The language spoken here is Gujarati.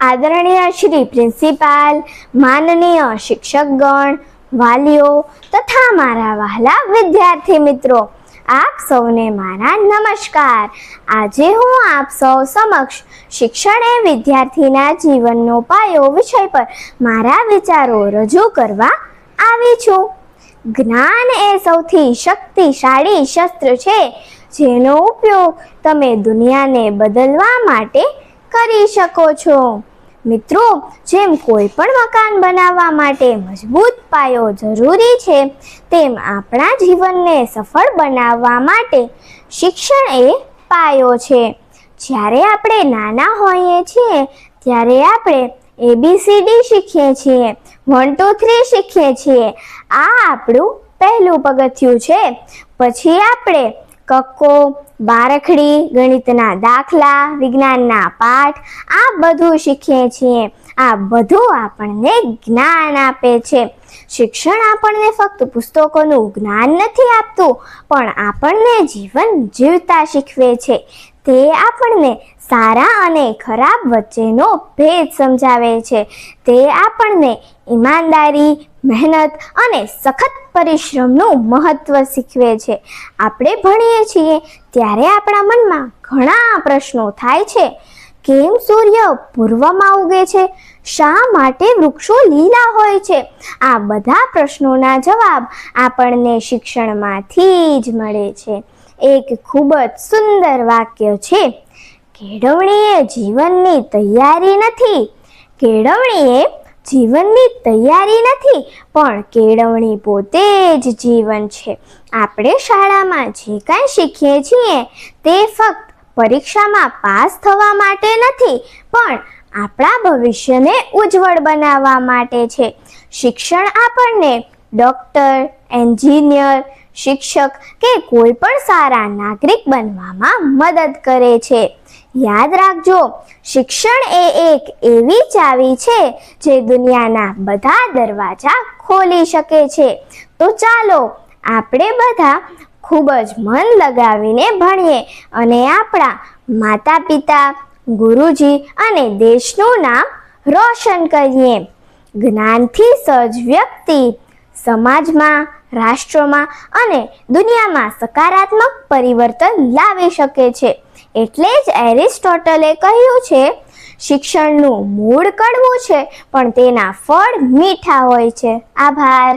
આદરણીય શ્રી પ્રિન્સિપાલ, માનનીય શિક્ષકગણ, વાલીઓ તથા મારા વહાલા વિદ્યાર્થી મિત્રો, આપ સૌને મારા નમસ્કાર. આજે હું આપ સૌ સમક્ષ શિક્ષણ એ વિદ્યાર્થીના જીવનનો પાયો વિષય પર મારા વિચારો રજૂ કરવા આવી છું. જ્ઞાન એ સૌથી શક્તિશાળી શસ્ત્ર છે, જેનો ઉપયોગ તમે દુનિયાને બદલવા માટે કરી શકો છો. મિત્રો, જેમ કોઈ પણ મકાન બનાવવા માટે મજબૂત પાયો જરૂરી છે, તેમ આપણા જીવનને સફળ બનાવવા માટે શિક્ષણ એ પાયો છે. જ્યારે આપણે નાના હોઈએ છીએ ત્યારે આપણે ABCD શીખીએ છીએ, 1 2 3 શીખીએ છીએ. આ આપણું પહેલું પગથિયું છે. પછી આપણે કક્કો, બારખડી, ગણિતના દાખલા, વિજ્ઞાનના પાઠ આ બધું શીખીએ છીએ. આ બધું આપણને જ્ઞાન આપે છે. શિક્ષણ આપણને ફક્ત પુસ્તકોનું જ્ઞાન નથી આપતું, પણ આપણને જીવન જીવતા શીખવે છે. તે આપણને સારા અને ખરાબ વચ્ચેનો ભેદ સમજાવે છે. તે આપણને ઈમાનદારી, મહેનત અને સખત પરિશ્રમનું મહત્વ શીખવે છે. આપણે ભણીએ છીએ ત્યારે આપણા મનમાં ઘણા પ્રશ્નો થાય છે. કેમ સૂર્ય પૂર્વમાં ઉગે છે? શા માટે વૃક્ષો લીલા હોય છે? આ બધા પ્રશ્નોના જવાબ આપણને શિક્ષણમાંથી જ મળે છે. એક ખૂબ જ સુંદર વાક્ય છે, કેળવણી એ જીવનની તૈયારી નથી. કેળવણી એ જીવનની તૈયારી નથી, પણ કેળવણી પોતે જ જીવન છે. આપણે શાળામાં જે કાંઈ શીખીએ છીએ તે ફક્ત પરીક્ષામાં પાસ થવા માટે નથી, પણ આપણા ભવિષ્યને ઉજ્જવળ બનાવવા માટે છે. શિક્ષણ આપણને ડૉક્ટર, એન્જિનિયર, શિક્ષક કે કોઈ પણ સારા નાગરિક બનવામાં મદદ કરે છે. યાદ રાખજો, શિક્ષણ એ એક એવી ચાવી છે જે દુનિયાના બધા દરવાજા ખોલી શકે છે. તો ચાલો આપણે બધા ખૂબ જ મન લગાવીને ભણીએ અને આપણા માતા પિતા, ગુરુજી અને દેશનું નામ રોશન કરીએ. જ્ઞાનથી સજ્જ વ્યક્તિ સમાજમાં, રાષ્ટ્રમાં અને દુનિયામાં સકારાત્મક પરિવર્તન લાવી શકે છે. એટલે જ એરિસ્ટોટલે કહ્યું છે, શિક્ષણનું મૂળ કડવું છે, પણ તેના ફળ મીઠા હોય છે. આભાર.